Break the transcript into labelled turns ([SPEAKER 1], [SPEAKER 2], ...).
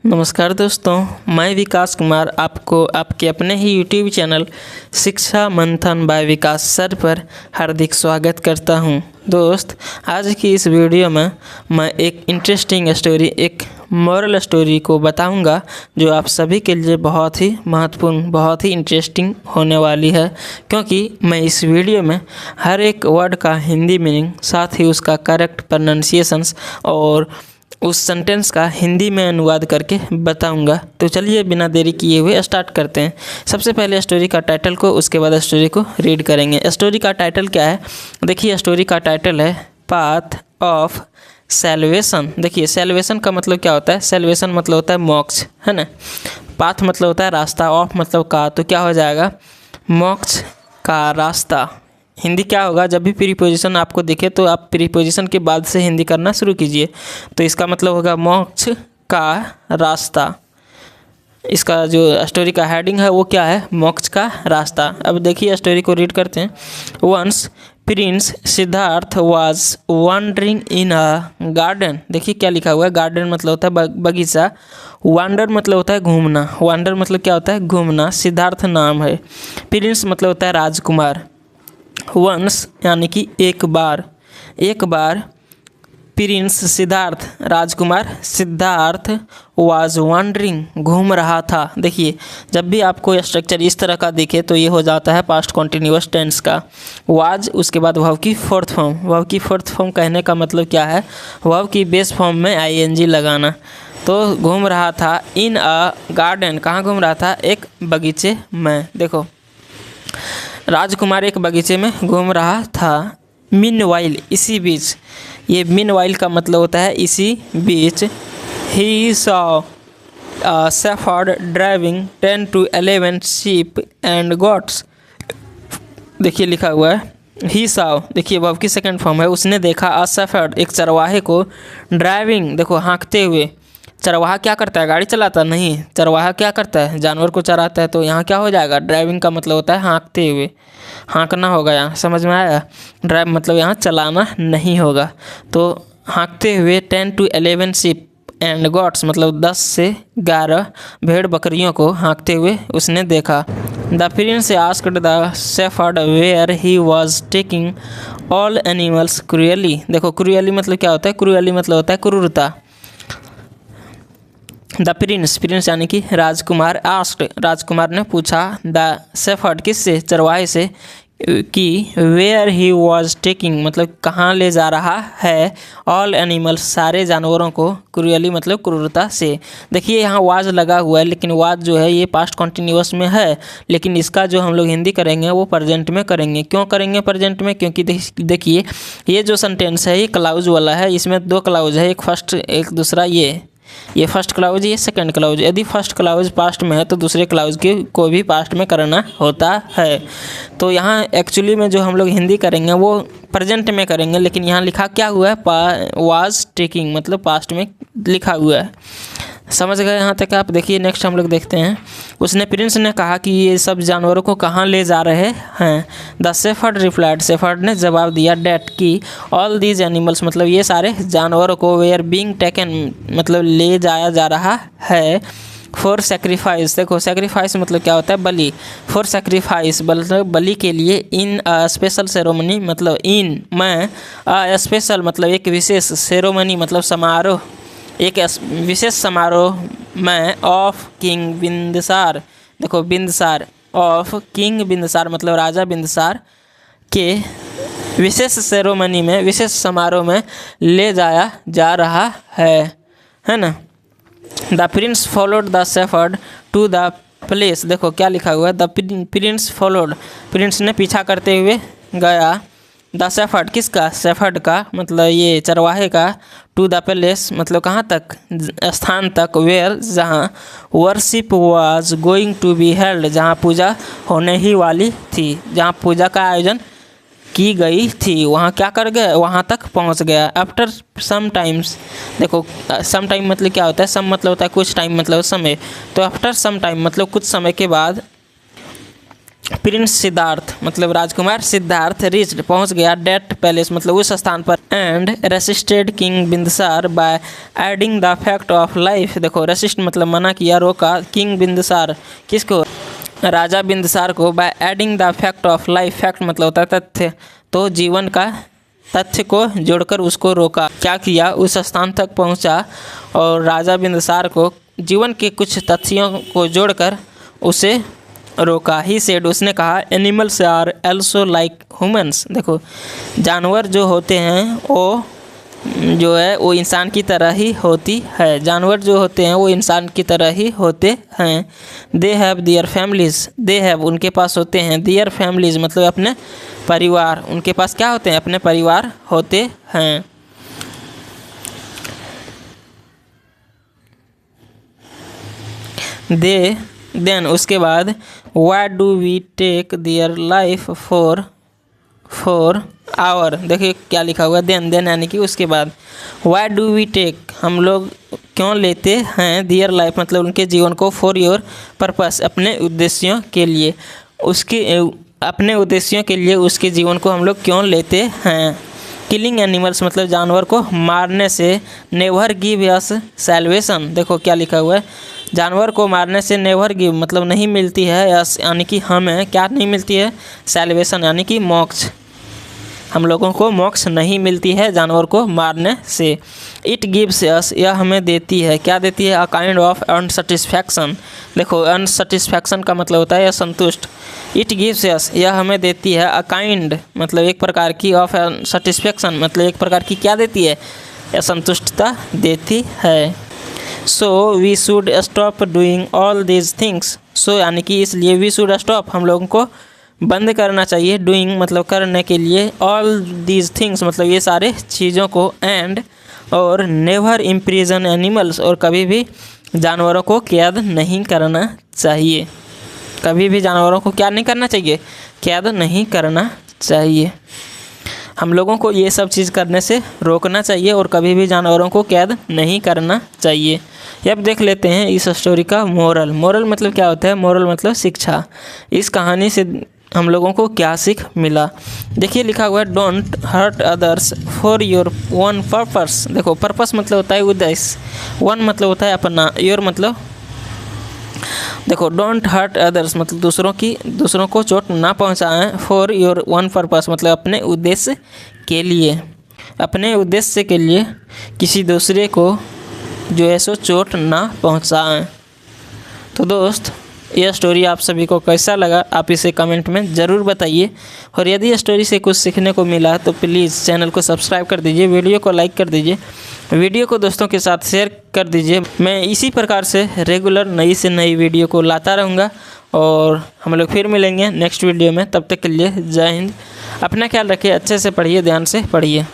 [SPEAKER 1] नमस्कार दोस्तों, मैं विकास कुमार आपको आपके अपने ही यूट्यूब चैनल शिक्षा मंथन बाय विकास सर पर हार्दिक स्वागत करता हूं। दोस्त, आज की इस वीडियो में मैं एक इंटरेस्टिंग स्टोरी, एक मॉरल स्टोरी को बताऊंगा जो आप सभी के लिए बहुत ही महत्वपूर्ण, बहुत ही इंटरेस्टिंग होने वाली है, क्योंकि मैं इस वीडियो में हर एक वर्ड का हिंदी मीनिंग, साथ ही उसका करेक्ट प्रोनाउंसिएशंस और उस सेंटेंस का हिंदी में अनुवाद करके बताऊंगा। तो चलिए बिना देरी किए हुए स्टार्ट करते हैं। सबसे पहले स्टोरी का टाइटल को, उसके बाद स्टोरी को रीड करेंगे। स्टोरी का टाइटल क्या है? देखिए, स्टोरी का टाइटल है पाथ ऑफ सैल्वेशन। देखिए, सैल्वेशन का मतलब क्या होता है? सैल्वेशन मतलब होता है मोक्ष, है ना। पाथ मतलब होता है रास्ता, ऑफ मतलब का, तो क्या हो जाएगा? मोक्ष का रास्ता। हिंदी क्या होगा? जब भी प्रीपोजिशन आपको दिखे तो आप प्रीपोजिशन के बाद से हिंदी करना शुरू कीजिए। तो इसका मतलब होगा मोक्ष का रास्ता। इसका जो स्टोरी का हेडिंग है वो क्या है? मोक्ष का रास्ता। अब देखिए स्टोरी को रीड करते हैं। Once prince Siddhartha was wandering in a garden. देखिए क्या लिखा हुआ है? गार्डन मतलब होता है बगीचा, वांडर मतलब होता है घूमना। वांडर मतलब क्या होता है? घूमना। सिद्धार्थ नाम है। प्रिंस मतलब होता है राजकुमार। वंस यानी कि एक बार प्रिंस सिद्धार्थ, राजकुमार सिद्धार्थ वाज वॉन्डरिंग, घूम रहा था। देखिए, जब भी आपको स्ट्रक्चर इस तरह का दिखे तो ये हो जाता है पास्ट कॉन्टिन्यूअस टेंस का। वाज, उसके बाद वर्ब की फोर्थ फॉर्म। वर्ब की फोर्थ फॉर्म कहने का मतलब क्या है? वर्ब की बेस फॉर्म में आईएनजी लगाना। तो घूम रहा था इन अ गार्डन। कहाँ घूम रहा था? एक बगीचे में। देखो, राजकुमार एक बगीचे में घूम रहा था। मीनवाइल, इसी बीच। ये मीनवाइल का मतलब होता है इसी बीच। He saw shepherd driving 10 to 11 sheep and goats। देखिए लिखा हुआ है ही सॉ, देखिए वर्ब की सेकंड फॉर्म है। उसने देखा अ शेफर्ड, एक चरवाहे को, ड्राइविंग, देखो हाँकते हुए। चरवाहा क्या करता है? गाड़ी चलाता नहीं। चरवाहा क्या करता है? जानवर को चराता है। तो यहाँ क्या हो जाएगा? ड्राइविंग का मतलब होता है हाँकते हुए, हाँकना होगा। यहाँ समझ में आया? ड्राइव मतलब यहाँ चलाना नहीं होगा। तो हाँकते हुए 10 to 11 sheep and goats मतलब 10 से 11 भेड़ बकरियों को हाँकते हुए उसने देखा। The prince asked the shepherd where he was taking all animals cruelly. देखो, क्रूअली मतलब क्या होता है? क्रूअली मतलब होता है क्रूरता। द प्रिंस यानी कि राजकुमार, आस्क्ड, राजकुमार ने पूछा, द शेफर्ड, किससे? चरवाहे से, कि वेयर ही वॉज टेकिंग मतलब कहाँ ले जा रहा है, ऑल एनिमल्स, सारे जानवरों को, क्रूअली मतलब क्रूरता से। देखिए यहाँ वाज लगा हुआ है, लेकिन वाज जो है ये पास्ट कॉन्टिन्यूअस में है, लेकिन इसका जो हम लोग हिंदी करेंगे वो प्रेजेंट में करेंगे। क्यों करेंगे प्रेजेंट में? क्योंकि देखिए ये जो सेंटेंस है ये क्लाउज वाला है। इसमें दो क्लाउज है, एक फर्स्ट, एक दूसरा। ये फर्स्ट क्लाउज, ये सेकंड क्लाउज। यदि फर्स्ट क्लाउज पास्ट में है तो दूसरे क्लाउज को भी पास्ट में करना होता है। तो यहाँ एक्चुअली में जो हम लोग हिंदी करेंगे वो प्रेजेंट में करेंगे, लेकिन यहाँ लिखा क्या हुआ है? वाज टेकिंग मतलब पास्ट में लिखा हुआ है। समझ गए यहाँ तक आप? देखिए नेक्स्ट हम लोग देखते हैं। उसने, प्रिंस ने कहा कि ये सब जानवरों को कहाँ ले जा रहे हैं। द शेफर्ड रिप्लाइड, शेफर्ड ने जवाब दिया, डैट की ऑल दीज एनिमल्स मतलब ये सारे जानवरों को, वेयर बीइंग टेकन मतलब ले जाया जा रहा है, फॉर सेक्रीफाइस। देखो सेक्रीफाइस मतलब क्या होता है? बलि। फॉर सेक्रीफाइस मतलब बलि के लिए। इन अ स्पेशल सेरोमनी मतलब इन में, अ स्पेशल मतलब एक विशेष, सेरोमनी मतलब समारोह, एक विशेष समारोह में, ऑफ किंग बिंदसार। देखो बिंदसार, ऑफ किंग बिंदसार मतलब राजा बिंदसार के विशेष सेरोमनी में, विशेष समारोह में ले जाया जा रहा है ना। The prince followed the shepherd to the place. देखो क्या लिखा हुआ है? द प्रिंस फॉलोड, प्रिंस ने पीछा करते हुए गया। द शेफर्ड, किसका? शेफर्ड का मतलब ये चरवाहे का। टू द प्लेस मतलब कहाँ तक? स्थान तक। वेयर, जहाँ। Worship was going to be held, जहाँ पूजा होने ही वाली थी, जहाँ पूजा का आयोजन की गई थी, वहाँ क्या कर गए? वहाँ तक पहुँच गया। आफ्टर सम टाइम्स, देखो सम टाइम मतलब क्या होता है? सम मतलब होता है कुछ, टाइम मतलब समय। तो आफ्टर सम टाइम मतलब कुछ समय के बाद, प्रिंस सिद्धार्थ मतलब राजकुमार सिद्धार्थ रिच्ड पहुंच गया डेट पैलेस मतलब उस स्थान पर and resisted king Bindusara by adding the fact of life. देखो रेसिस्ट मतलब मना किया, रोका किंग बिंदुसार किसको, राजा बिंदुसार को, bye adding the fact of life, fact मतलब होता है तथ्य, तो जीवन का तथ्य को जोड़कर उसको रोका। क्या किया, उस स्थान तक पहुंचा और राजा बिंदुसार को जीवन के कुछ तथ्यों को जोड़कर उसे रोका। ही सेड उसने कहा animals are also like humans. देखो जानवर जो होते हैं वो जो है वो इंसान की तरह ही होती है, जानवर जो होते हैं वो इंसान की तरह ही होते हैं। They have their families, they have उनके पास होते हैं, दियर फैमिलीज मतलब अपने परिवार, उनके पास क्या होते हैं, अपने परिवार होते हैं। देन उसके बाद what do we take their life for our, देखिए क्या लिखा हुआ, देन यानी कि उसके बाद, व्हाट डू वी टेक हम लोग क्यों लेते हैं, दियर लाइफ मतलब उनके जीवन को, फॉर योर पर्पस अपने उद्देश्यों के लिए, उसके अपने उद्देश्यों के लिए उसके जीवन को हम लोग क्यों लेते हैं। किलिंग एनिमल्स मतलब जानवर को मारने से, नेवर गिव अस सैल्वेशन, देखो क्या लिखा हुआ है, जानवर को मारने से नेवर गिव मतलब नहीं मिलती है, यस यानी कि हमें क्या नहीं मिलती है, सैल्वेशन यानी कि मोक्ष, हम लोगों को मोक्ष नहीं मिलती है जानवर को मारने से। इट गिव्स अस यह हमें देती है, क्या देती है, अ काइंड ऑफ अनसेटिस्फैक्शन, देखो अनसेटिस्फैक्शन का मतलब होता है असंतुष्ट, इट गिव्स अस यह हमें देती है, अ काइंड मतलब एक प्रकार की, ऑफ सेटिस्फैक्शन मतलब एक प्रकार की क्या देती है, असंतुष्टता देती है। So we should stop doing all these things, so यानी कि इसलिए वी शुड स्टॉप हम लोगों को बंद करना चाहिए, डूइंग मतलब करने के लिए, ऑल दीज थिंग्स मतलब ये सारे चीज़ों को, एंड और नेवर इम्प्रिजन एनिमल्स और कभी भी जानवरों को कैद नहीं करना चाहिए, कभी भी जानवरों को क्या नहीं करना चाहिए, कैद नहीं करना चाहिए। हम लोगों को ये सब चीज़ करने से रोकना चाहिए और कभी भी जानवरों को कैद नहीं करना चाहिए। अब देख लेते हैं इस स्टोरी का मोरल। मोरल मतलब क्या होता है, मोरल मतलब शिक्षा। इस कहानी से हम लोगों को क्या सीख मिला, देखिए लिखा हुआ है don't hurt others for your one purpose. देखो पर्पस मतलब होता है उद्देश्य, वन मतलब होता है अपना, योर मतलब देखो डोंट हर्ट अदर्स मतलब दूसरों को चोट ना पहुंचाएं, फॉर योर वन पर्पस मतलब अपने उद्देश्य के लिए, अपने उद्देश्य के लिए किसी दूसरे को जो है सो चोट ना पहुंचाएं। तो दोस्त यह स्टोरी आप सभी को कैसा लगा आप इसे कमेंट में ज़रूर बताइए, और यदि स्टोरी से कुछ सीखने को मिला तो प्लीज़ चैनल को सब्सक्राइब कर दीजिए, वीडियो को लाइक कर दीजिए, वीडियो को दोस्तों के साथ शेयर कर दीजिए। मैं इसी प्रकार से रेगुलर नई से नई वीडियो को लाता रहूँगा और हम लोग फिर मिलेंगे नेक्स्ट वीडियो में। तब तक के लिए जय हिंद, अपना ख्याल रखिए, अच्छे से पढ़िए, ध्यान से पढ़िए।